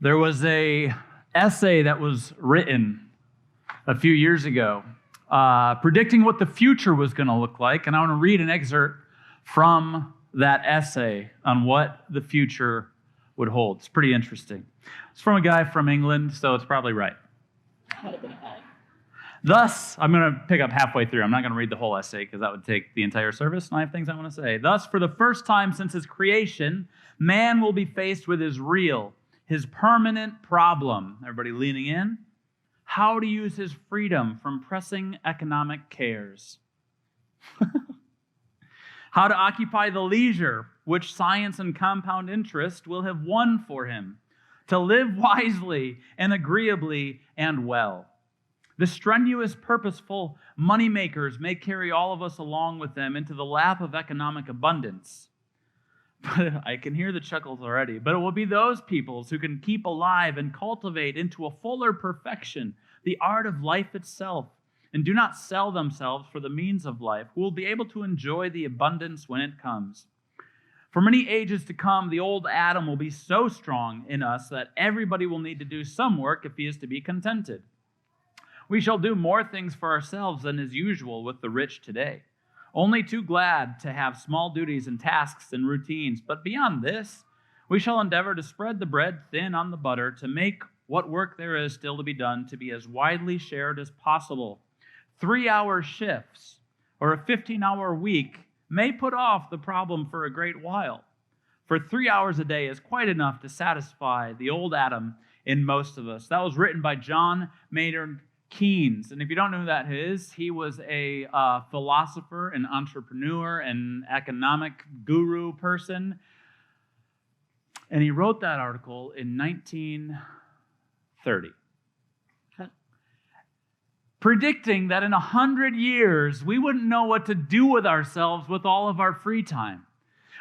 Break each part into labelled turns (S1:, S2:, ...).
S1: There was a essay that was written a few years ago predicting what the future was going to look like, and I want to read an excerpt from that essay on what the future would hold. It's pretty interesting. It's from a guy from England, so it's probably right. Thus, I'm going to pick up halfway through. I'm not going to read the whole essay because that would take the entire service, and I have things I want to say. Thus, for the first time since his creation, man will be faced with his permanent problem. Everybody leaning in? How to use his freedom from pressing economic cares. How to occupy the leisure which science and compound interest will have won for him. To live wisely and agreeably and well. The strenuous, purposeful moneymakers may carry all of us along with them into the lap of economic abundance. But I can hear the chuckles already. But it will be those peoples who can keep alive and cultivate into a fuller perfection the art of life itself, and do not sell themselves for the means of life, who will be able to enjoy the abundance when it comes. For many ages to come, the old Adam will be so strong in us that everybody will need to do some work if he is to be contented. We shall do more things for ourselves than is usual with the rich today, only too glad to have small duties and tasks and routines. But beyond this, we shall endeavor to spread the bread thin on the butter, to make what work there is still to be done to be as widely shared as possible. 3-hour shifts or a 15-hour week may put off the problem for a great while. For 3 hours a day is quite enough to satisfy the old Adam in most of us. That was written by John Maynard Keynes. And if you don't know who that is, he was a philosopher, an entrepreneur, an economic guru person. And he wrote that article in 1930. Predicting that in 100 years, we wouldn't know what to do with ourselves with all of our free time.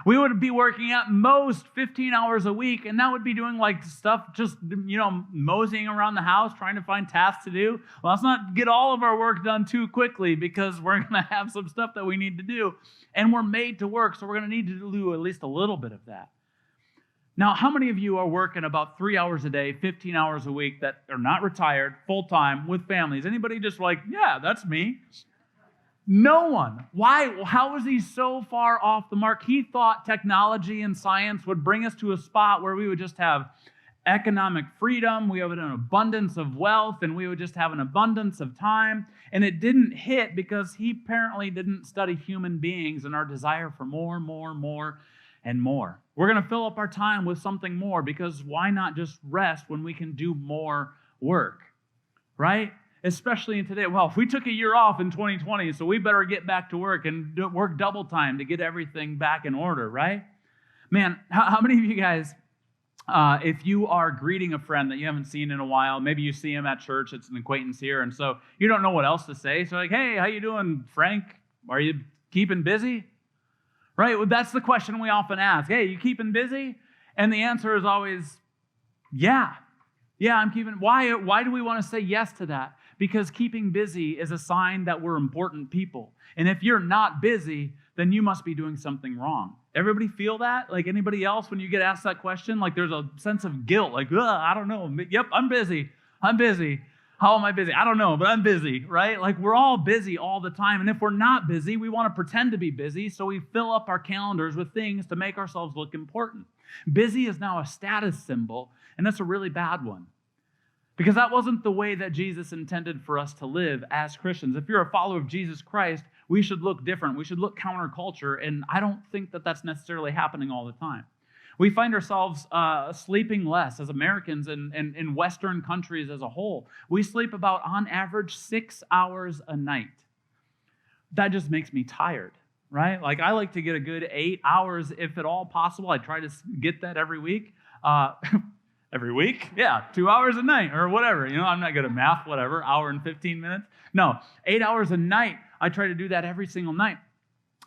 S1: We would be working at most 15 hours a week, and that would be doing like stuff, just, moseying around the house, trying to find tasks to do. Well, let's not get all of our work done too quickly, because we're going to have some stuff that we need to do, and we're made to work, so we're going to need to do at least a little bit of that. Now, how many of you are working about 3 hours a day, 15 hours a week, that are not retired, full-time, with families? Anybody just like, yeah, that's me? No one. Why? How is he so far off the mark? He thought technology and science would bring us to a spot where we would just have economic freedom, we have an abundance of wealth, and we would just have an abundance of time. And it didn't hit because he apparently didn't study human beings and our desire for more, and more. We're going to fill up our time with something more, because why not just rest when we can do more work, right? Especially in today. Well, if we took a year off in 2020, so we better get back to work and work double time to get everything back in order, right? Man, how many of you guys, if you are greeting a friend that you haven't seen in a while, maybe you see him at church, it's an acquaintance here, and so you don't know what else to say, so like, hey, how you doing, Frank? Are you keeping busy? Right? Well, that's the question we often ask. Hey, you keeping busy? And the answer is always, yeah. Yeah, I'm keeping. Why do we want to say yes to that? Because keeping busy is a sign that we're important people. And if you're not busy, then you must be doing something wrong. Everybody feel that? Like anybody else, when you get asked that question, like there's a sense of guilt, like, I don't know. Yep, I'm busy. How am I busy? I don't know, but I'm busy, right? Like we're all busy all the time. And if we're not busy, we want to pretend to be busy, so we fill up our calendars with things to make ourselves look important. Busy is now a status symbol, and that's a really bad one. Because that wasn't the way that Jesus intended for us to live as Christians. If you're a follower of Jesus Christ, we should look different. We should look counterculture, and I don't think that that's necessarily happening all the time. We find ourselves sleeping less as Americans and in Western countries as a whole. We sleep about, on average, 6 hours a night. That just makes me tired, right? Like I like to get a good 8 hours, if at all possible. I try to get that every week. Every week? Yeah, 2 hours a night or whatever. I'm not good at math, whatever, hour and 15 minutes. No, 8 hours a night. I try to do that every single night.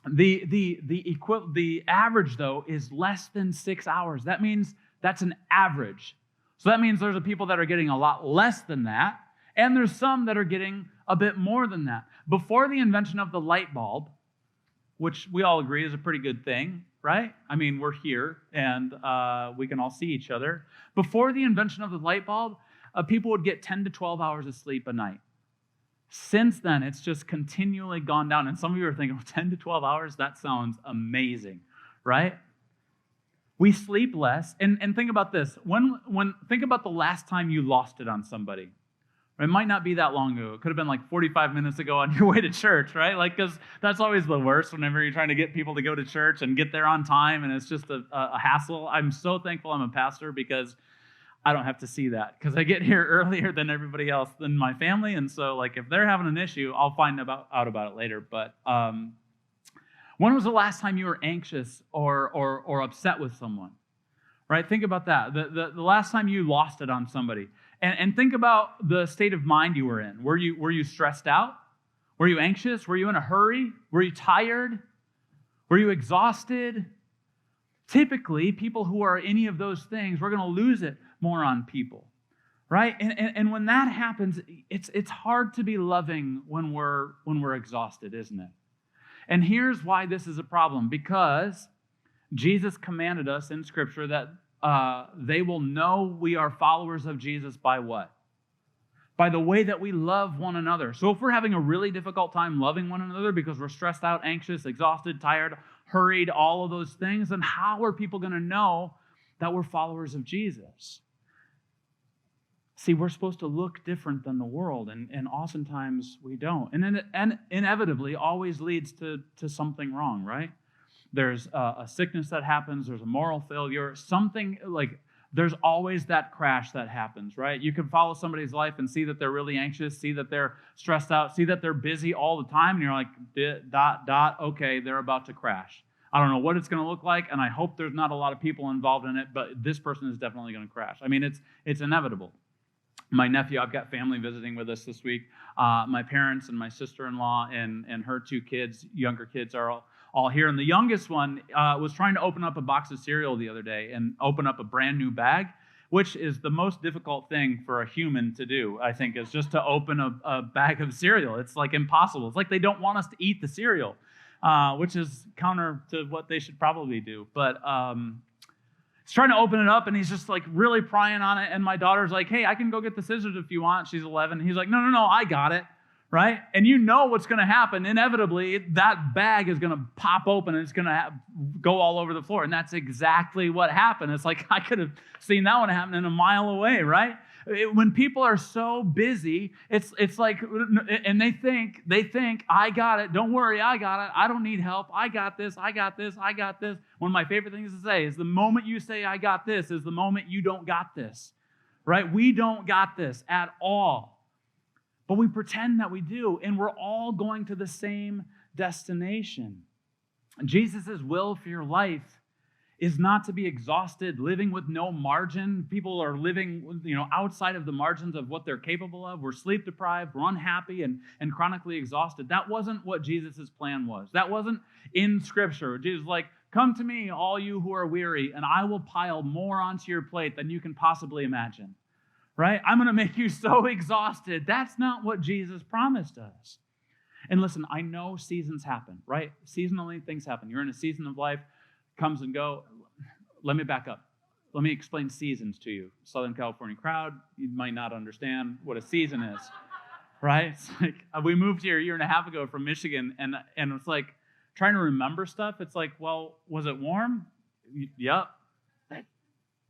S1: The average, though, is less than 6 hours. That means that's an average. So that means there's people that are getting a lot less than that, and there's some that are getting a bit more than that. Before the invention of the light bulb, which we all agree is a pretty good thing, right? I mean, we're here, and we can all see each other. Before the invention of the light bulb, people would get 10 to 12 hours of sleep a night. Since then, it's just continually gone down. And some of you are thinking, 10 to 12 hours? That sounds amazing, right? We sleep less. And think about this. Think about the last time you lost it on somebody. It might not be that long ago. It could have been like 45 minutes ago on your way to church, right? Like, because that's always the worst whenever you're trying to get people to go to church and get there on time, and it's just a hassle. I'm so thankful I'm a pastor because I don't have to see that, because I get here earlier than everybody else, than my family, and so like if they're having an issue, I'll find out about it later. But when was the last time you were anxious or upset with someone? Right? Think about that. The last time you lost it on somebody. And think about the state of mind you were in. Were you stressed out? Were you anxious? Were you in a hurry? Were you tired? Were you exhausted? Typically, people who are any of those things, we're going to lose it more on people, right? And when that happens, it's hard to be loving when we're exhausted, isn't it? And here's why this is a problem. Because Jesus commanded us in Scripture that they will know we are followers of Jesus by what? By the way that we love one another. So if we're having a really difficult time loving one another because we're stressed out, anxious, exhausted, tired, hurried, all of those things, then how are people going to know that we're followers of Jesus? See, we're supposed to look different than the world, and oftentimes we don't. And inevitably always leads to something wrong, right? There's a sickness that happens, there's a moral failure, something like there's always that crash that happens, right? You can follow somebody's life and see that they're really anxious, see that they're stressed out, see that they're busy all the time, and you're like, okay, they're about to crash. I don't know what it's going to look like, and I hope there's not a lot of people involved in it, but this person is definitely going to crash. I mean, it's inevitable. My nephew, I've got family visiting with us this week. My parents and my sister-in-law and her two kids, younger kids, are all here. And the youngest one was trying to open up a box of cereal the other day and open up a brand new bag, which is the most difficult thing for a human to do, I think, is just to open a bag of cereal. It's like impossible. It's like they don't want us to eat the cereal, which is counter to what they should probably do. But he's trying to open it up, and he's just like really prying on it. And my daughter's like, hey, I can go get the scissors if you want. She's 11. He's like, no, I got it. Right? And you know what's going to happen. Inevitably, that bag is going to pop open and it's going to go all over the floor. And that's exactly what happened. It's like I could have seen that one happening a mile away, right? When people are so busy, it's like, and they think, I got it. Don't worry, I got it. I don't need help. I got this. One of my favorite things to say is the moment you say I got this is the moment you don't got this, right? We don't got this at all. But we pretend that we do, and we're all going to the same destination. Jesus' will for your life is not to be exhausted, living with no margin. People are living, outside of the margins of what they're capable of. We're sleep deprived, we're unhappy, and chronically exhausted. That wasn't what Jesus' plan was. That wasn't in Scripture. Jesus was like, come to me, all you who are weary, and I will pile more onto your plate than you can possibly imagine. Right? I'm going to make you so exhausted. That's not what Jesus promised us. And listen, I know seasons happen, right? Seasonally things happen. You're in a season of life, comes and go. Let me back up. Let me explain seasons to you. Southern California crowd, you might not understand what a season is, right? It's like we moved here a year and a half ago from Michigan, and it's like trying to remember stuff. It's like, well, was it warm? Yep.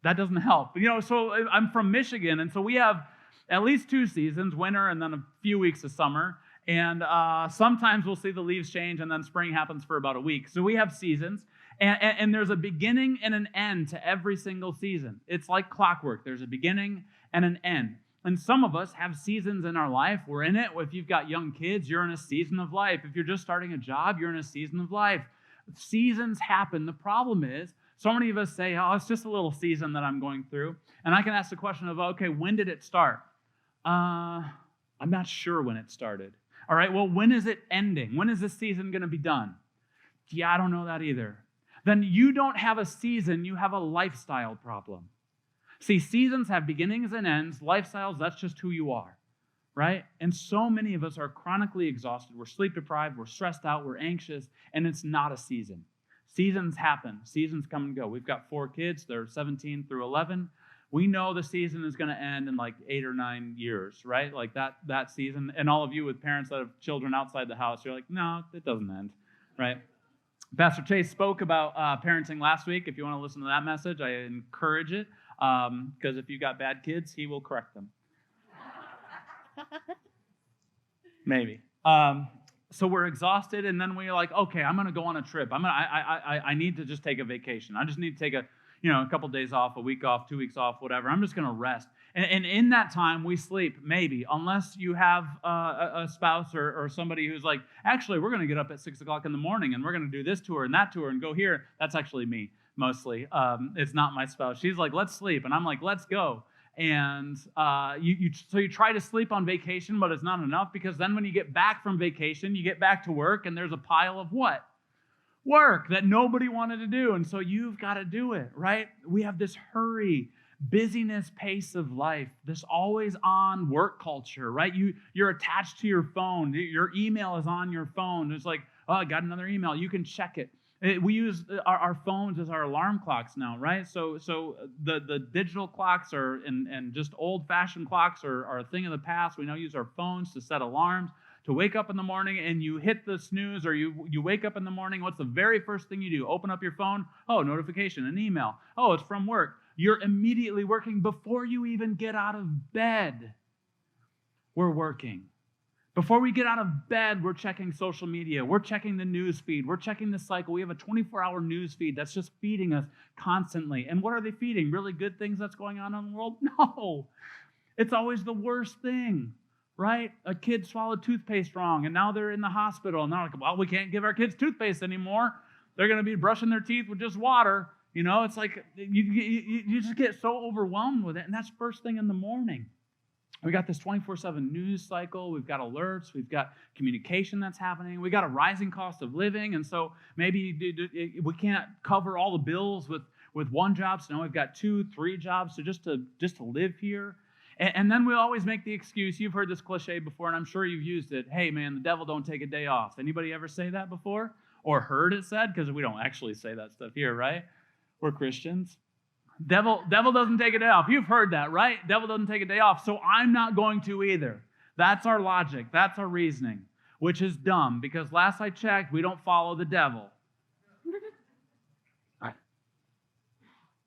S1: That doesn't help. So I'm from Michigan, and so we have at least 2 seasons, winter and then a few weeks of summer. And sometimes we'll see the leaves change, and then spring happens for about a week. So we have seasons, and there's a beginning and an end to every single season. It's like clockwork. There's a beginning and an end. And some of us have seasons in our life. We're in it. If you've got young kids, you're in a season of life. If you're just starting a job, you're in a season of life. Seasons happen. The problem is, so many of us say, oh, it's just a little season that I'm going through. And I can ask the question of, okay, when did it start? I'm not sure when it started. All right, well, when is it ending? When is this season going to be done? Yeah, I don't know that either. Then you don't have a season, you have a lifestyle problem. See, seasons have beginnings and ends. Lifestyles, that's just who you are, right? And so many of us are chronically exhausted. We're sleep deprived, we're stressed out, we're anxious, and it's not a season. Seasons happen. Seasons come and go. We've got 4 kids. They're 17 through 11. We know the season is going to end in like 8 or 9 years, right? Like that season. And all of you with parents that have children outside the house, you're like, no, it doesn't end, right? Pastor Chase spoke about parenting last week. If you want to listen to that message, I encourage it, because if you've got bad kids, he will correct them. Maybe. So we're exhausted, and then we're like, okay, I'm going to go on a trip. I need to just take a vacation. I just need to take a couple days off, a week off, 2 weeks off, whatever. I'm just going to rest. And in that time, we sleep, maybe, unless you have a spouse or somebody who's like, actually, we're going to get up at 6 o'clock in the morning, and we're going to do this tour and that tour and go here. That's actually me, mostly. It's not my spouse. She's like, let's sleep. And I'm like, let's go. And so you try to sleep on vacation, but it's not enough, because then when you get back from vacation, you get back to work, and there's a pile of what? Work that nobody wanted to do. And so you've got to do it, right? We have this hurry, busyness pace of life, this always on work culture, right? You're attached to your phone. Your email is on your phone. It's like, oh, I got another email. You can check it. We use our phones as our alarm clocks now, right? So the digital clocks and just old-fashioned clocks are a thing of the past. We now use our phones to set alarms, to wake up in the morning, and you hit the snooze, or you wake up in the morning. What's the very first thing you do? Open up your phone. Oh, notification, an email. Oh, it's from work. You're immediately working before you even get out of bed. We're working. Before we get out of bed, we're checking social media. We're checking the news feed. We're checking the cycle. We have a 24-hour news feed that's just feeding us constantly. And what are they feeding? Really good things that's going on in the world? No. It's always the worst thing, right? A kid swallowed toothpaste wrong, and now they're in the hospital. And they're like, well, we can't give our kids toothpaste anymore. They're going to be brushing their teeth with just water. It's like you just get so overwhelmed with it. And that's first thing in the morning. We got this 24/7 news cycle. We've got alerts. We've got communication that's happening. We got a rising cost of living, and so maybe we can't cover all the bills with one job. So now we've got 2, 3 jobs just to live here. And then we always make the excuse. You've heard this cliche before, and I'm sure you've used it. Hey, man, the devil don't take a day off. Anybody ever say that before, or heard it said? Because we don't actually say that stuff here, right? We're Christians. Devil doesn't take a day off. You've heard that, right? Devil doesn't take a day off, so I'm not going to either. That's our logic. That's our reasoning, which is dumb, because last I checked, we don't follow the devil.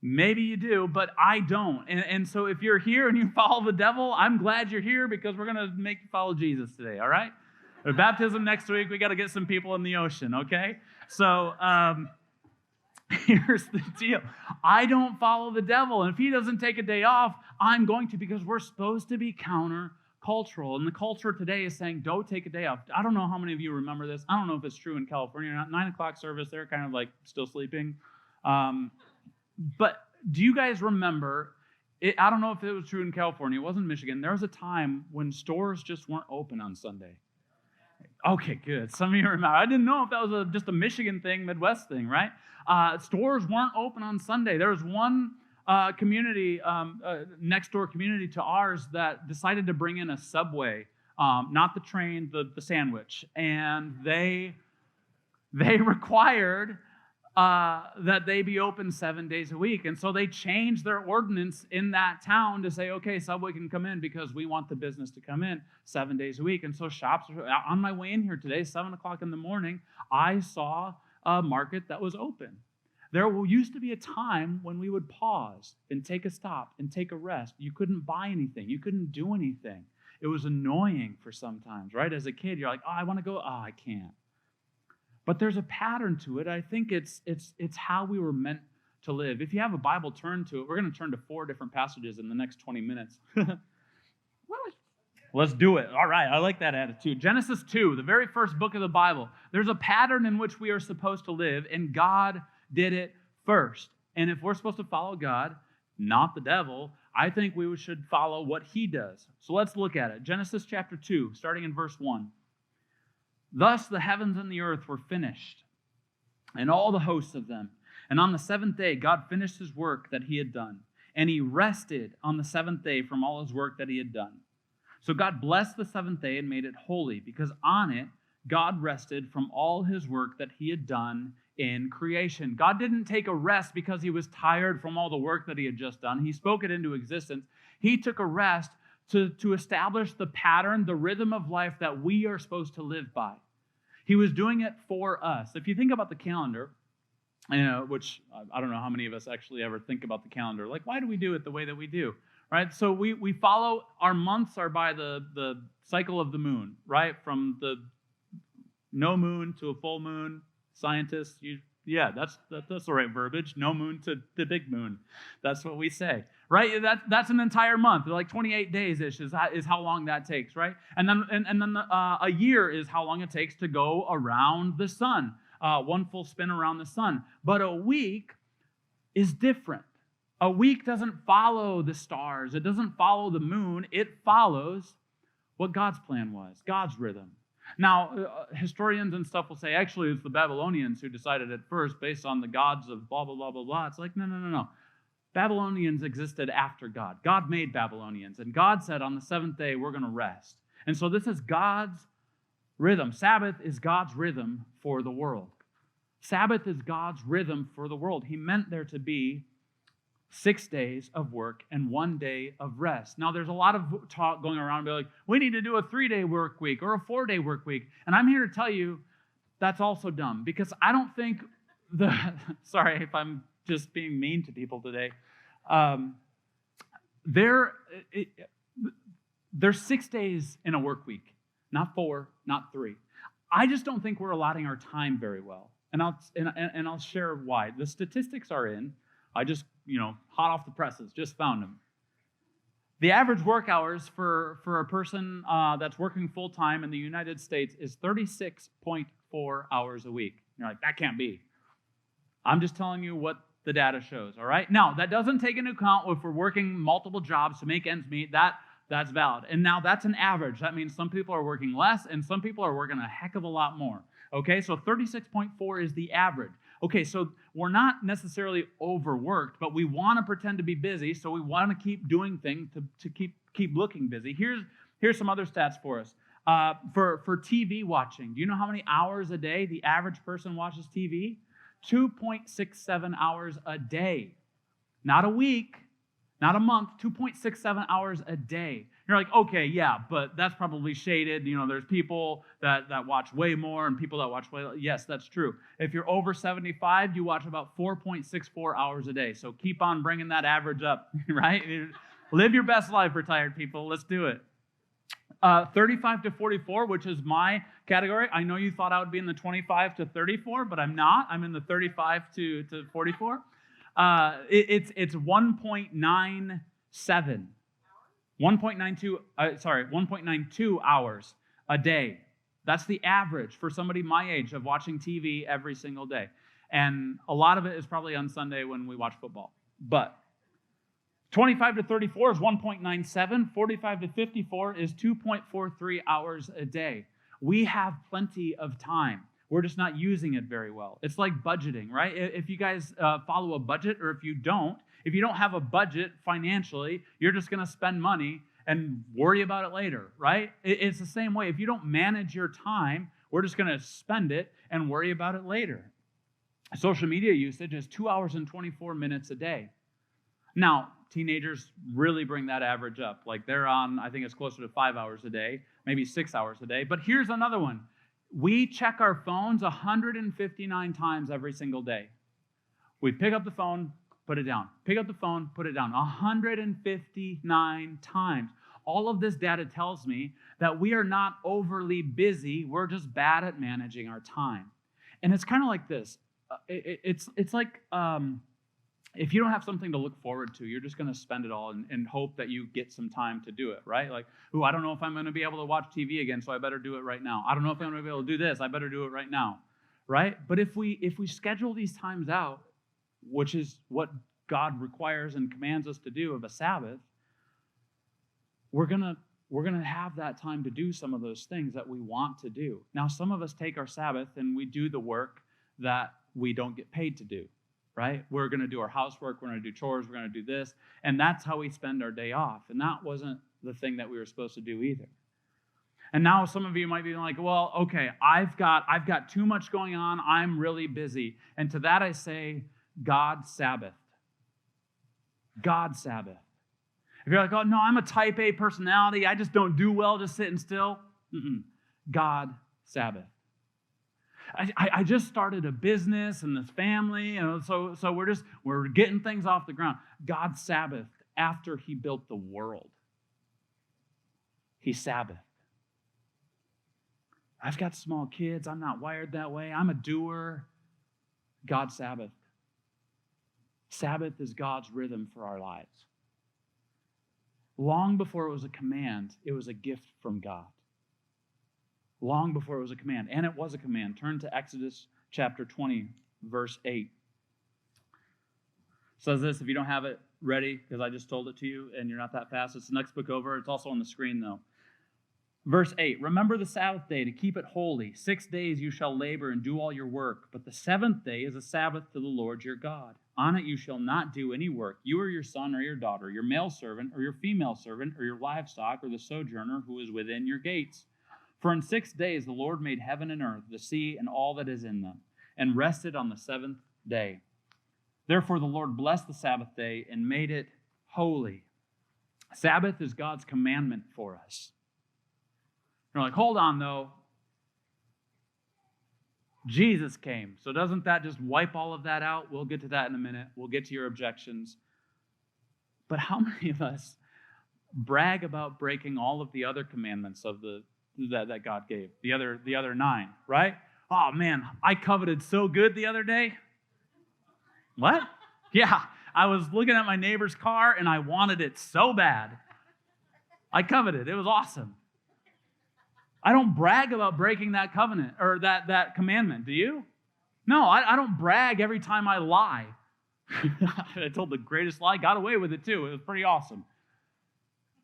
S1: Maybe you do, but I don't. And so if you're here and you follow the devil, I'm glad you're here, because we're going to make you follow Jesus today, all right? There's baptism next week. We got to get some people in the ocean, okay? So, here's the deal. I don't follow the devil. And if he doesn't take a day off, I'm going to, because we're supposed to be counter-cultural. And the culture today is saying, don't take a day off. I don't know how many of you remember this. I don't know if it's true in California or not. 9 o'clock service, they're kind of like still sleeping. But do you guys remember, I don't know if it was true in California. It wasn't Michigan. There was a time when stores just weren't open on Sunday. Okay, good. Some of you remember. I didn't know if that was just a Michigan thing, Midwest thing, right? Stores weren't open on Sunday. There was one community, next door community to ours, that decided to bring in a Subway, not the train, the sandwich. And they required that they be open 7 days a week. And so they changed their ordinance in that town to say, okay, Subway can come in because we want the business to come in 7 days a week. And so shops, on my way in here today, 7 o'clock in the morning, I saw a market that was open. There used to be a time when we would pause and take a stop and take a rest. You couldn't buy anything. You couldn't do anything. It was annoying for sometimes, right? As a kid, you're like, oh, I want to go. Oh, I can't. But there's a pattern to it. I think it's how we were meant to live. If you have a Bible, turn to it. We're going to turn to 4 different passages in the next 20 minutes. Let's do it. All right, I like that attitude. Genesis 2, the very first book of the Bible. There's a pattern in which we are supposed to live, and God did it first. And if we're supposed to follow God, not the devil, I think we should follow what he does. So let's look at it. Genesis chapter 2, starting in verse 1. Thus the heavens and the earth were finished, and all the hosts of them. And on the 7th day, God finished his work that he had done. And he rested on the 7th day from all his work that he had done. So God blessed the 7th day and made it holy, because on it God rested from all his work that he had done in creation. God didn't take a rest because he was tired from all the work that he had just done. He spoke it into existence. He took a rest to establish the pattern, the rhythm of life that we are supposed to live by. He was doing it for us. If you think about the calendar, which I don't know how many of us actually ever think about the calendar. Like, why do we do it the way that we do? Right? So we follow, our months are by the cycle of the moon, right? From the no moon to a full moon. Scientists, that's the right verbiage. No moon to the big moon. That's what we say, right? That's an entire month. Like 28 days-ish is how long that takes, right? And then a year is how long it takes to go around the sun. One full spin around the sun. But a week is different. A week doesn't follow the stars. It doesn't follow the moon. It follows what God's plan was, God's rhythm. Now, historians and stuff will say, actually, it's the Babylonians who decided it first based on the gods of blah, blah, blah, blah, blah. It's like, no. Babylonians existed after God. God made Babylonians. And God said, on the seventh day, we're going to rest. And so this is God's rhythm. Sabbath is God's rhythm for the world. Sabbath is God's rhythm for the world. He meant there to be 6 days of work and 1 day of rest. Now, there's a lot of talk going around, like, we need to do a 3-day work week or a 4-day work week. And I'm here to tell you that's also dumb, because I don't think sorry if I'm just being mean to people today. There's 6 days in a work week, not 4, not 3. I just don't think we're allotting our time very well. And I'll share why. The statistics are in. I just, hot off the presses, just found them. The average work hours for a person that's working full-time in the United States is 36.4 hours a week. You're like, that can't be. I'm just telling you what the data shows, all right? Now, that doesn't take into account if we're working multiple jobs to make ends meet. That's valid. And now that's an average. That means some people are working less and some people are working a heck of a lot more. Okay, so 36.4 is the average. Okay, so we're not necessarily overworked, but we want to pretend to be busy, so we want to keep doing things to keep looking busy. Here's some other stats for us. For TV watching, do you know how many hours a day the average person watches TV? 2.67 hours a day. Not a week, not a month, 2.67 hours a day. You're like, okay, yeah, but that's probably shaded. There's people that watch way more and people that watch way less. Yes, that's true. If you're over 75, you watch about 4.64 hours a day. So keep on bringing that average up, right? Live your best life, retired people. Let's do it. 35 to 44, which is my category. I know you thought I would be in the 25 to 34, but I'm not. I'm in the 35 to 44. It's 1.97. 1.92 hours a day. That's the average for somebody my age of watching TV every single day. And a lot of it is probably on Sunday when we watch football. But 25 to 34 is 1.97. 45 to 54 is 2.43 hours a day. We have plenty of time. We're just not using it very well. It's like budgeting, right? If you guys follow a budget, or if you don't have a budget financially, you're just going to spend money and worry about it later, right? It's the same way. If you don't manage your time, we're just going to spend it and worry about it later. Social media usage is 2 hours and 24 minutes a day. Now, teenagers really bring that average up. Like they're on, I think it's closer to 5 hours a day, maybe 6 hours a day. But here's another one. We check our phones 159 times every single day. We pick up the phone, put it down. Pick up the phone, put it down. 159 times. All of this data tells me that we are not overly busy. We're just bad at managing our time. And it's kind of like this. It's like if you don't have something to look forward to, you're just going to spend it all and hope that you get some time to do it, right? Like, I don't know if I'm going to be able to watch TV again, so I better do it right now. I don't know if I'm going to be able to do this. I better do it right now, right? But if we schedule these times out, which is what God requires and commands us to do of a Sabbath, we're gonna have that time to do some of those things that we want to do. Now, some of us take our Sabbath and we do the work that we don't get paid to do, right? We're going to do our housework, we're going to do chores, we're going to do this, and that's how we spend our day off. And that wasn't the thing that we were supposed to do either. And now some of you might be like, well, okay, I've got too much going on. I'm really busy. And to that I say, God Sabbath. God Sabbath. If you're like, oh, no, I'm a type A personality. I just don't do well just sitting still. God Sabbath. I just started a business and this family, so we're getting things off the ground. God Sabbath after he built the world. He Sabbath. I've got small kids. I'm not wired that way. I'm a doer. God Sabbath. Sabbath is God's rhythm for our lives. Long before it was a command, it was a gift from God. Long before it was a command, and it was a command. Turn to Exodus chapter 20, verse 8. It says this, if you don't have it ready, because I just told it to you and you're not that fast, it's the next book over. It's also on the screen, though. Verse 8, remember the Sabbath day to keep it holy. 6 days you shall labor and do all your work, but the seventh day is a Sabbath to the Lord your God. On it you shall not do any work, you or your son or your daughter, your male servant or your female servant, or your livestock or the sojourner who is within your gates. For in 6 days the Lord made heaven and earth, the sea and all that is in them, and rested on the seventh day. Therefore the Lord blessed the Sabbath day and made it holy. Sabbath is God's commandment for us. You're like, hold on, though. Jesus came. So doesn't that just wipe all of that out? We'll get to that in a minute. We'll get to your objections. But how many of us brag about breaking all of the other commandments of that God gave? The other 9, right? Oh, man, I coveted so good the other day. What? Yeah, I was looking at my neighbor's car, and I wanted it so bad. I coveted. It was awesome. I don't brag about breaking that covenant or that commandment. Do you? No, I don't brag every time I lie. I told the greatest lie, got away with it too. It was pretty awesome.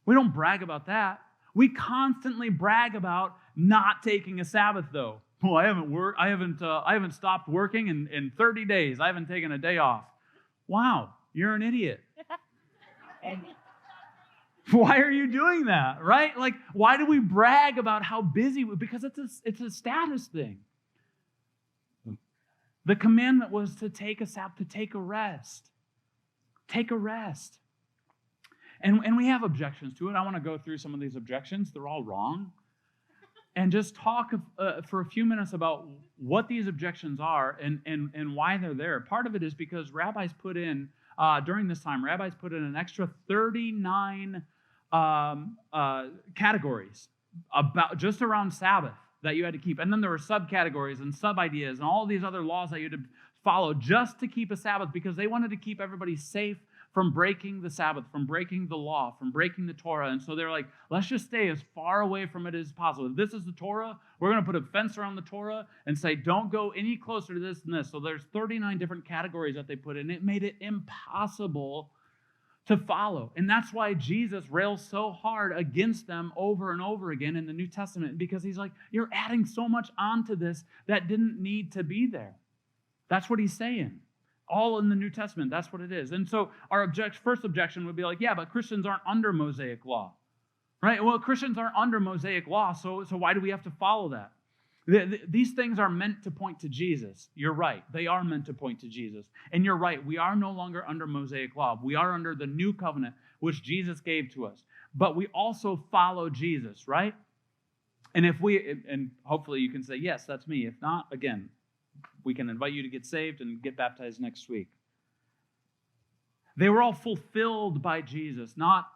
S1: We don't brag about that. We constantly brag about not taking a Sabbath, though. Well, I haven't stopped working in 30 days. I haven't taken a day off. Wow, you're an idiot. Why are you doing that, right? Like, why do we brag about how busy we are? Because it's a status thing. The commandment was to take a Sabbath, to take a rest. Take a rest. And we have objections to it. I want to go through some of these objections. They're all wrong. And just talk for a few minutes about what these objections are and why they're there. Part of it is because rabbis put in, during this time, an extra 39 categories about just around Sabbath that you had to keep. And then there were subcategories and sub-ideas and all these other laws that you had to follow just to keep a Sabbath because they wanted to keep everybody safe from breaking the Sabbath, from breaking the law, from breaking the Torah. And so they're like, let's just stay as far away from it as possible. If this is the Torah, we're going to put a fence around the Torah and say, don't go any closer to this and this. So there's 39 different categories that they put in. It made it impossible to follow. And that's why Jesus rails so hard against them over and over again in the New Testament, because he's like, you're adding so much onto this that didn't need to be there. That's what he's saying. All in the New Testament, that's what it is. And so our first objection would be like, yeah, but Christians aren't under Mosaic law, right? Well, Christians aren't under Mosaic law, so why do we have to follow that? These things are meant to point to Jesus. You're right. They are meant to point to Jesus. And you're right. We are no longer under Mosaic law. We are under the new covenant, which Jesus gave to us. But we also follow Jesus, right? And and hopefully you can say, yes, that's me. If not, again, we can invite you to get saved and get baptized next week. They were all fulfilled by Jesus, not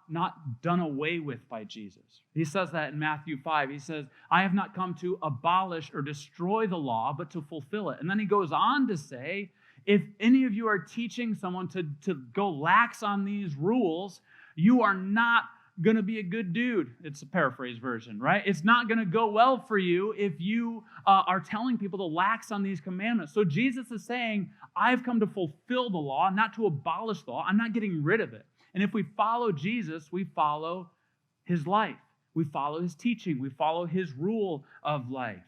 S1: done away with by Jesus. He says that in Matthew 5. He says, I have not come to abolish or destroy the law, but to fulfill it. And then he goes on to say, if any of you are teaching someone to go lax on these rules, you are not going to be a good dude. It's a paraphrase version, right? It's not going to go well for you if you are telling people to lax on these commandments. So Jesus is saying, I've come to fulfill the law, not to abolish the law. I'm not getting rid of it. And if we follow Jesus, we follow his life. We follow his teaching. We follow his rule of life.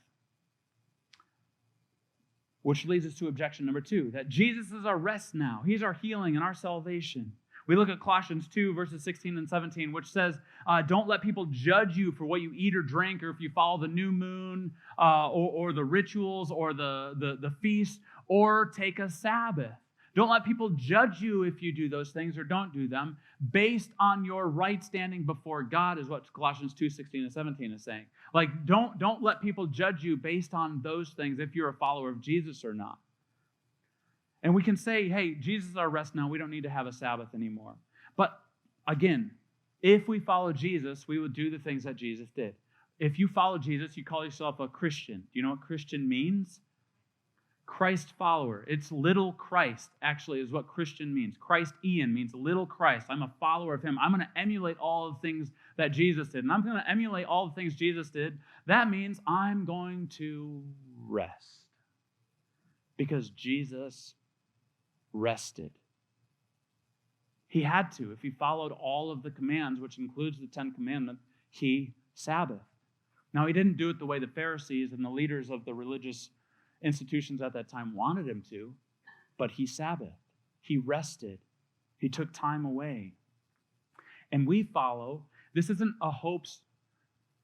S1: Which leads us to objection number 2, that Jesus is our rest now. He's our healing and our salvation. We look at Colossians 2, verses 16 and 17, which says, don't let people judge you for what you eat or drink, or if you follow the new moon, or the rituals, or the feast, or take a Sabbath. Don't let people judge you if you do those things or don't do them, based on your right standing before God, is what Colossians 2, 16 and 17 is saying. Like, don't let people judge you based on those things if you're a follower of Jesus or not. And we can say, hey, Jesus is our rest now. We don't need to have a Sabbath anymore. But again, if we follow Jesus, we would do the things that Jesus did. If you follow Jesus, you call yourself a Christian. Do you know what Christian means? Christ follower. It's little Christ, actually, is what Christian means. Christ Ian means little Christ. I'm a follower of him. I'm going to emulate all the things that Jesus did. And I'm going to emulate all the things Jesus did. That means I'm going to rest. Because Jesus rested. He had to. If he followed all of the commands, which includes the 10 Commandments, he Sabbath. Now, he didn't do it the way the Pharisees and the leaders of the religious institutions at that time wanted him to, but he Sabbathed. He rested. He took time away. And we follow, this isn't a hopes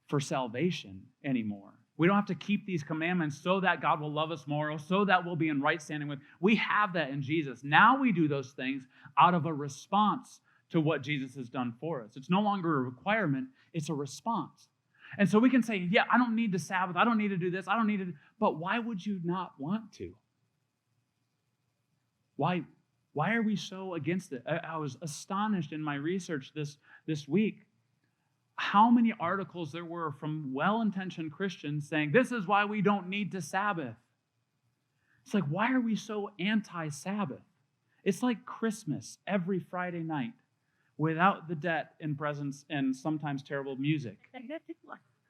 S1: for salvation anymore. We don't have to keep these commandments so that God will love us more, or so that we'll be in right standing with. We have that in Jesus. Now we do those things out of a response to what Jesus has done for us. It's no longer a requirement, it's a response. And so we can say, yeah, I don't need the Sabbath, I don't need to do this, I don't need to, but why would you not want to? Why are we so against it? I was astonished in my research this week how many articles there were from well-intentioned Christians saying, this is why we don't need to Sabbath. It's like, why are we so anti-Sabbath? It's like Christmas every Friday night without the debt and presents and sometimes terrible music,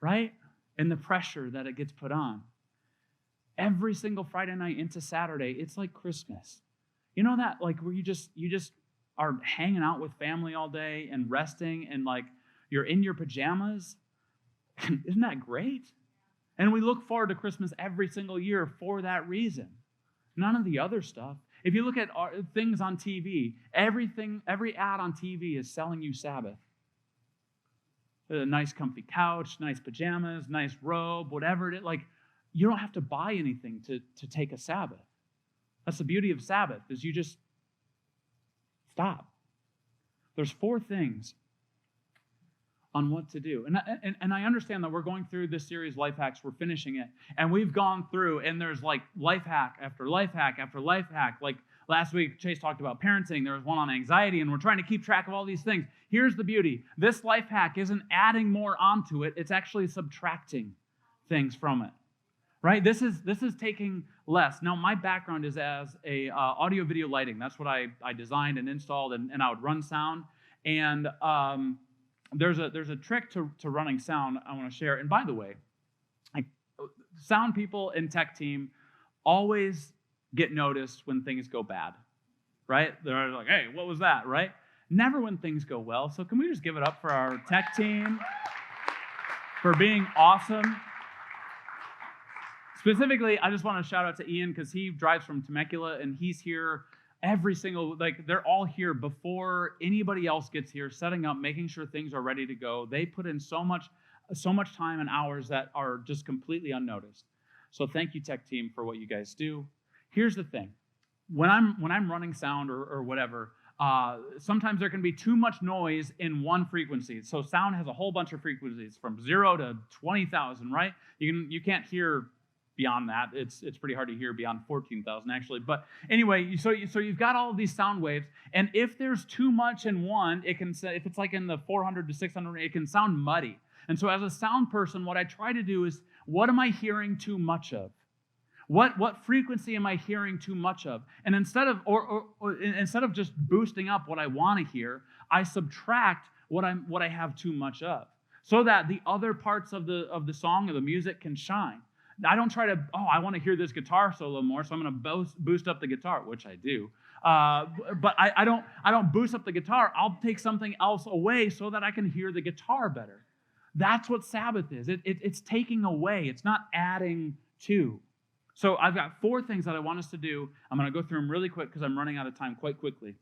S1: right? And the pressure that it gets put on. Every single Friday night into Saturday, it's like Christmas. You know that, like, where you just are hanging out with family all day and resting, and like you're in your pajamas? Isn't that great? And we look forward to Christmas every single year for that reason. None of the other stuff. If you look at things on TV, every ad on TV is selling you Sabbath. A nice comfy couch, nice pajamas, nice robe, whatever it is. Like, you don't have to buy anything to take a Sabbath. That's the beauty of Sabbath, is you just stop. There's 4 things on what to do. And I understand that we're going through this series, Life Hacks. We're finishing it. And we've gone through, and there's like life hack after life hack after life hack. Like last week, Chase talked about parenting. There was one on anxiety, and we're trying to keep track of all these things. Here's the beauty. This life hack isn't adding more onto it. It's actually subtracting things from it. Right? This is taking less. Now, my background is as a audio video lighting. That's what I designed and installed, and I would run sound. And there's a trick to running sound I want to share. And by the way, sound people and tech team always get noticed when things go bad, right? They're like, hey, what was that, right? Never when things go well. So can we just give it up for our tech team for being awesome? Specifically, I just want to shout out to Ian, because he drives from Temecula, and he's here every single, they're all here before anybody else gets here, setting up, making sure things are ready to go. They put in so much time and hours that are just completely unnoticed. So thank you, tech team, for what you guys do. Here's the thing. When I'm running sound or whatever, sometimes there can be too much noise in one frequency. So sound has a whole bunch of frequencies from 0 to 20,000, right? You can't hear beyond that. It's pretty hard to hear beyond 14,000 actually. But anyway, so you've got all of these sound waves, and if there's too much in one, it can, if it's like in the 400 to 600, it can sound muddy. And so as a sound person, what I try to do is, what am I hearing too much of? What frequency am I hearing too much of? And instead of just boosting up what I want to hear, I subtract what I have too much of, so that the other parts of the song or the music can shine. I don't try to, I want to hear this guitar solo more, so I'm going to boost up the guitar, which I do. But I don't boost up the guitar. I'll take something else away so that I can hear the guitar better. That's what Sabbath is. It's taking away. It's not adding to. So I've got 4 things that I want us to do. I'm going to go through them really quick because I'm running out of time quite quickly.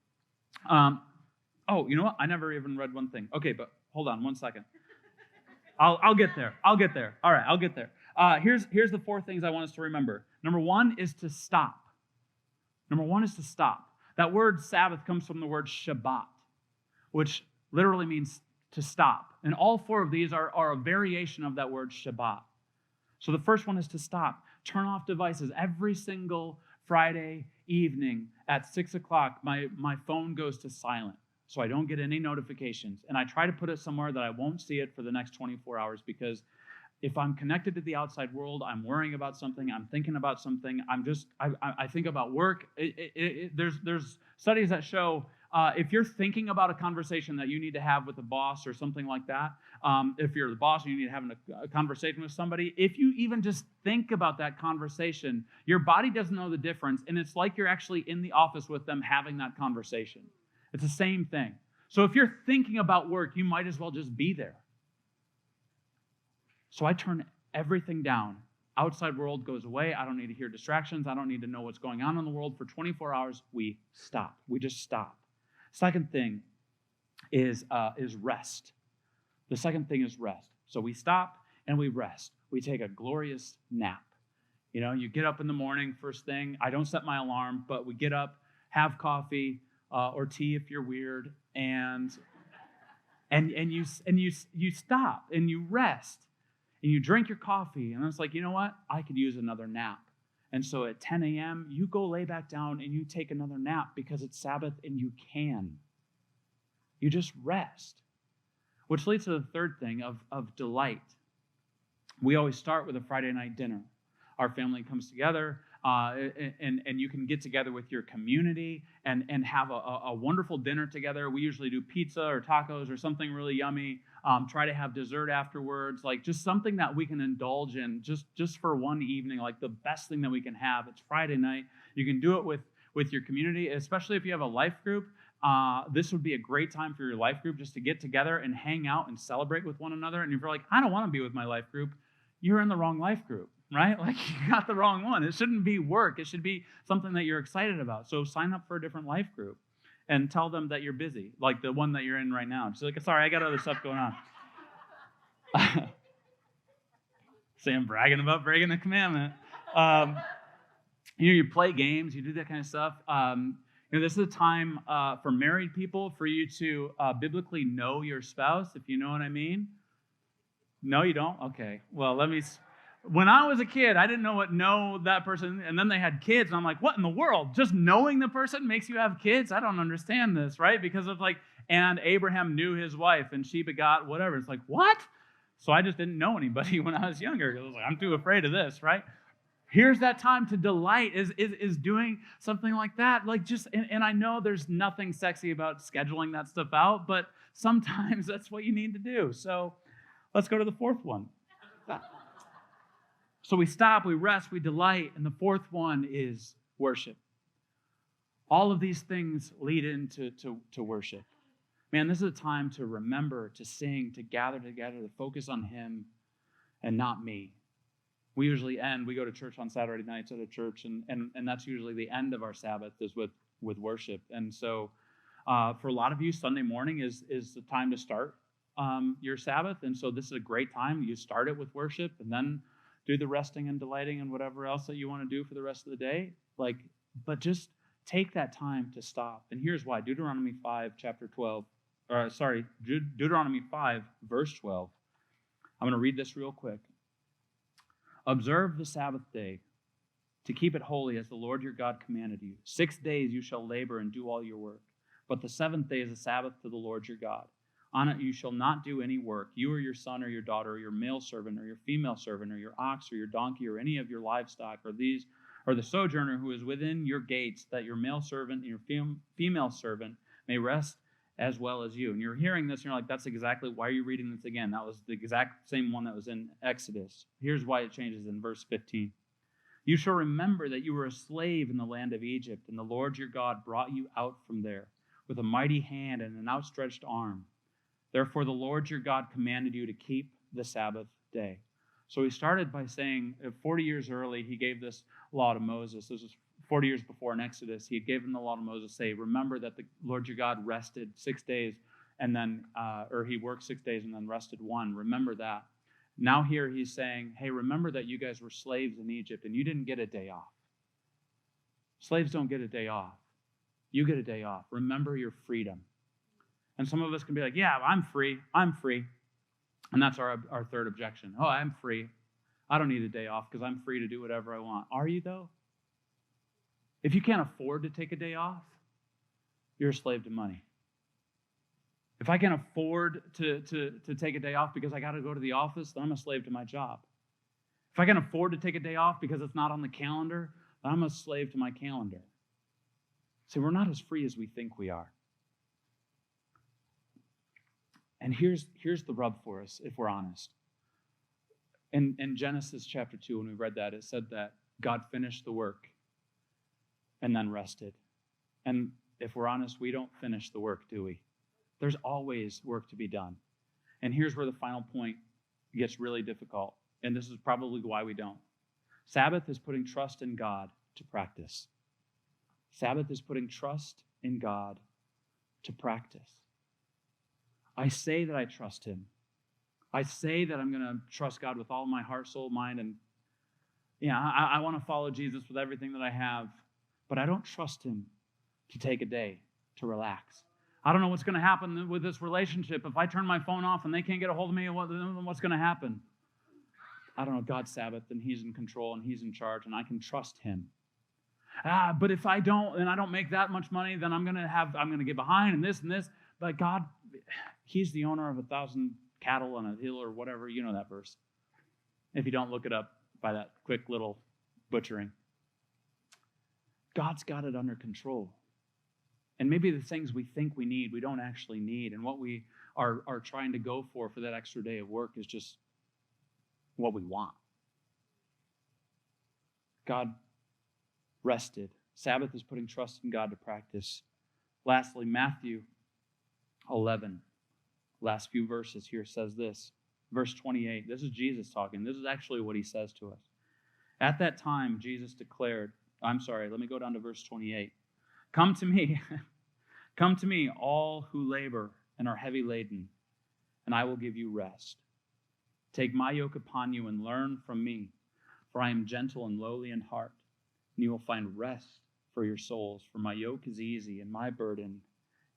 S1: Oh, you know what? I never even read one thing. Okay, but hold on 1 second. I'll get there. I'll get there. All right, I'll get there. Here's the 4 things I want us to remember. Number 1 is to stop. Number 1 is to stop. That word Sabbath comes from the word Shabbat, which literally means to stop. And all 4 of these are a variation of that word Shabbat. So the first one is to stop. Turn off devices. Every single Friday evening at 6 o'clock, my phone goes to silent, so I don't get any notifications. And I try to put it somewhere that I won't see it for the next 24 hours, because if I'm connected to the outside world, I'm worrying about something, I'm thinking about something, I think about work. There's studies that show if you're thinking about a conversation that you need to have with a boss or something like that, if you're the boss and you need to have a conversation with somebody, if you even just think about that conversation, your body doesn't know the difference, and it's like you're actually in the office with them having that conversation. It's the same thing. So if you're thinking about work, you might as well just be there. So I turn everything down. Outside world goes away. I don't need to hear distractions. I don't need to know what's going on in the world. For 24 hours, we stop. We just stop. Second thing is rest. The second thing is rest. So we stop and we rest. We take a glorious nap. You know, you get up in the morning, first thing. I don't set my alarm, but we get up, have coffee or tea if you're weird, and you stop and you rest. And you drink your coffee, and it's like, you know what? I could use another nap. And so at 10 a.m., you go lay back down and you take another nap because it's Sabbath and you can. You just rest. Which leads to the third thing of delight. We always start with a Friday night dinner. Our family comes together, and you can get together with your community and have a wonderful dinner together. We usually do pizza or tacos or something really yummy. Try to have dessert afterwards, like just something that we can indulge in just for one evening, like the best thing that we can have. It's Friday night. You can do it with your community, especially if you have a life group. This would be a great time for your life group just to get together and hang out and celebrate with one another. And if you're like, I don't want to be with my life group, you're in the wrong life group, right? Like you got the wrong one. It shouldn't be work. It should be something that you're excited about. So sign up for a different life group and tell them that you're busy, like the one that you're in right now. Just like, sorry, I got other stuff going on. Say I'm bragging about breaking the commandment. You play games, you do that kind of stuff. This is a time for married people for you to biblically know your spouse, if you know what I mean. No, you don't? Okay. Well, when I was a kid, I didn't know that person, and then they had kids, and I'm like, what in the world? Just knowing the person makes you have kids? I don't understand this, right? Because of and Abraham knew his wife, and she begot whatever. It's like, what? So I just didn't know anybody when I was younger. I was like, I'm too afraid of this, right? Here's that time to delight is doing something like that. And I know there's nothing sexy about scheduling that stuff out, but sometimes that's what you need to do. So let's go to the fourth one. So we stop, we rest, we delight, and the fourth one is worship. All of these things lead into worship. Man, this is a time to remember, to sing, to gather together, to focus on Him and not me. We usually we go to church on Saturday nights at a church, and that's usually the end of our Sabbath is with worship. And so for a lot of you, Sunday morning is the time to start your Sabbath. And so this is a great time. You start it with worship and then do the resting and delighting and whatever else that you want to do for the rest of the day. But just take that time to stop. And here's why. Deuteronomy 5, verse 12. I'm going to read this real quick. Observe the Sabbath day to keep it holy as the Lord your God commanded you. 6 days you shall labor and do all your work. But the seventh day is a Sabbath to the Lord your God. On it you shall not do any work, you or your son or your daughter or your male servant or your female servant or your ox or your donkey or any of your livestock or the sojourner who is within your gates, that your male servant and your female servant may rest as well as you. And you're hearing this and you're like, that's exactly, why are you reading this again? That was the exact same one that was in Exodus. Here's why it changes in verse 15. You shall remember that you were a slave in the land of Egypt, and the Lord your God brought you out from there with a mighty hand and an outstretched arm. Therefore, the Lord your God commanded you to keep the Sabbath day. So he started by saying, 40 years early, he gave this law to Moses. This was 40 years before in Exodus, he had given the law to Moses, say, remember that the Lord your God rested 6 days and then, or he worked 6 days and then rested one. Remember that. Now here he's saying, hey, remember that you guys were slaves in Egypt and you didn't get a day off. Slaves don't get a day off. You get a day off. Remember your freedom. And some of us can be like, yeah, I'm free. I'm free. And that's our third objection. Oh, I'm free. I don't need a day off because I'm free to do whatever I want. Are you, though? If you can't afford to take a day off, you're a slave to money. If I can't afford to take a day off because I got to go to the office, then I'm a slave to my job. If I can afford to take a day off because it's not on the calendar, then I'm a slave to my calendar. See, we're not as free as we think we are. And here's the rub for us, if we're honest. In Genesis chapter 2, when we read that, it said that God finished the work and then rested. And if we're honest, we don't finish the work, do we? There's always work to be done. And here's where the final point gets really difficult. And this is probably why we don't. Sabbath is putting trust in God to practice. Sabbath is putting trust in God to practice. I say that I trust him. I say that I'm going to trust God with all my heart, soul, mind, and I want to follow Jesus with everything that I have, but I don't trust him to take a day to relax. I don't know what's going to happen with this relationship. If I turn my phone off and they can't get a hold of me, what's going to happen? I don't know. God's Sabbath, and he's in control, and he's in charge, and I can trust him. But if I don't, and I don't make that much money, then I'm going to get behind and this and this. But God, he's the owner of 1,000 cattle on a hill or whatever. You know that verse. If you don't, look it up by that quick little butchering. God's got it under control. And maybe the things we think we need, we don't actually need. And what we are trying to go for that extra day of work is just what we want. God rested. Sabbath is putting trust in God to practice. Lastly, Matthew 11, last few verses here says this. Verse 28, this is Jesus talking. This is actually what he says to us. At that time, Jesus declared, let me go down to verse 28. Come to me, all who labor and are heavy laden, and I will give you rest. Take my yoke upon you and learn from me, for I am gentle and lowly in heart, and you will find rest for your souls. For my yoke is easy and my burden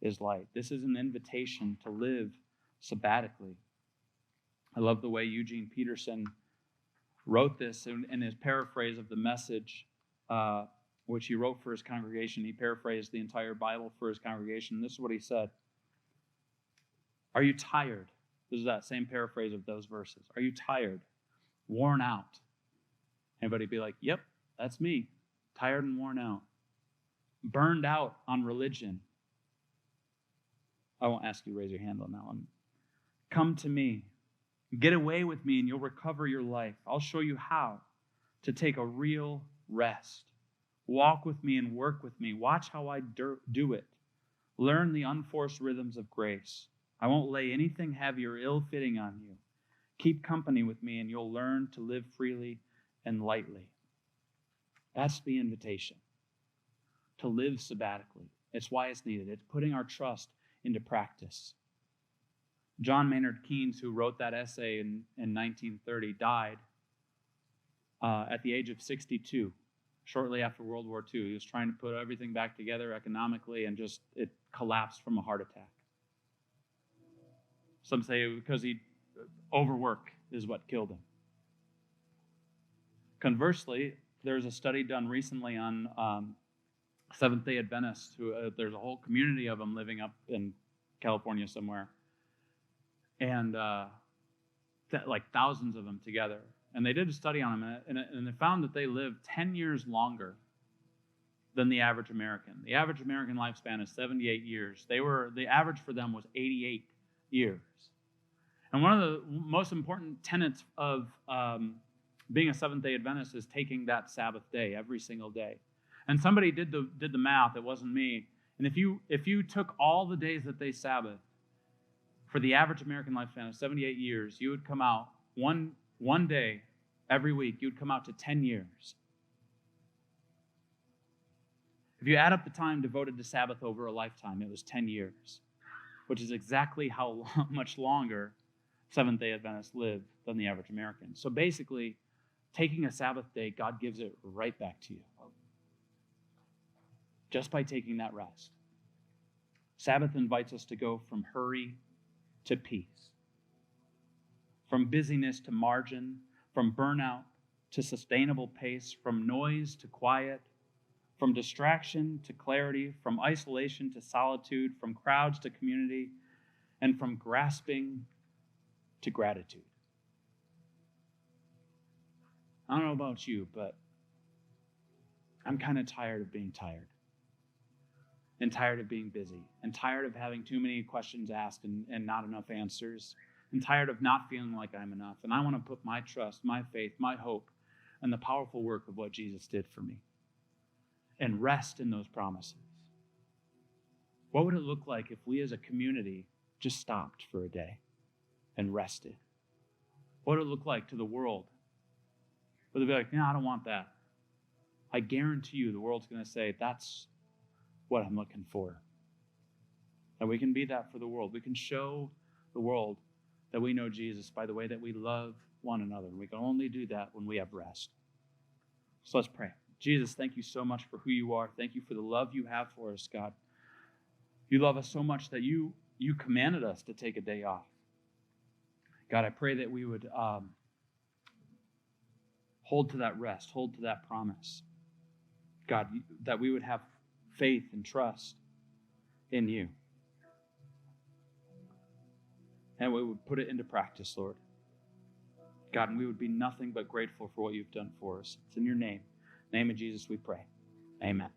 S1: is light. This is an invitation to live sabbatically. I love the way Eugene Peterson wrote this in his paraphrase of the Message, which he wrote for his congregation. He paraphrased the entire Bible for his congregation. This is what he said. Are you tired? This is that same paraphrase of those verses. Are you tired? Worn out? Anybody be like, yep, that's me. Tired and worn out. Burned out on religion. I won't ask you to raise your hand on that one. Come to me. Get away with me and you'll recover your life. I'll show you how to take a real rest. Walk with me and work with me. Watch how I do it. Learn the unforced rhythms of grace. I won't lay anything heavy or ill-fitting on you. Keep company with me and you'll learn to live freely and lightly. That's the invitation. To live sabbatically. It's why it's needed. It's putting our trust into practice. John Maynard Keynes, who wrote that essay in 1930, died at the age of 62, shortly after World War II. He was trying to put everything back together economically, and it collapsed from a heart attack. Some say because he overwork is what killed him. Conversely, there's a study done recently on Seventh-day Adventists. There's a whole community of them living up in California somewhere. And like thousands of them together. And they did a study on them, and they found that they lived 10 years longer than the average American. The average American lifespan is 78 years. The average for them was 88 years. And one of the most important tenets of being a Seventh-day Adventist is taking that Sabbath day every single day. And somebody did the math. It wasn't me. And if you took all the days that they Sabbath, for the average American lifespan of 78 years, you would come out one day every week. You would come out to 10 years. If you add up the time devoted to Sabbath over a lifetime, it was 10 years, which is exactly how much longer Seventh-day Adventists live than the average American. So basically, taking a Sabbath day, God gives it right back to you. Just by taking that rest. Sabbath invites us to go from hurry to peace, from busyness to margin, from burnout to sustainable pace, from noise to quiet, from distraction to clarity, from isolation to solitude, from crowds to community, and from grasping to gratitude. I don't know about you, but I'm kind of tired of being tired, and tired of being busy, and tired of having too many questions asked and not enough answers, and tired of not feeling like I'm enough. And I want to put my trust, my faith, my hope in the powerful work of what Jesus did for me and rest in those promises. What would it look like if we as a community just stopped for a day and rested? What would it look like to the world? Would they be like, no, I don't want that? I guarantee you the world's going to say, that's what I'm looking for. And we can be that for the world. We can show the world that we know Jesus by the way that we love one another. And we can only do that when we have rest. So let's pray. Jesus, thank you so much for who you are. Thank you for the love you have for us, God. You love us so much that you commanded us to take a day off. God, I pray that we would hold to that rest, hold to that promise. God, that we would have faith and trust in you. And we would put it into practice, Lord. God, and we would be nothing but grateful for what you've done for us. It's in your name of Jesus we pray. Amen.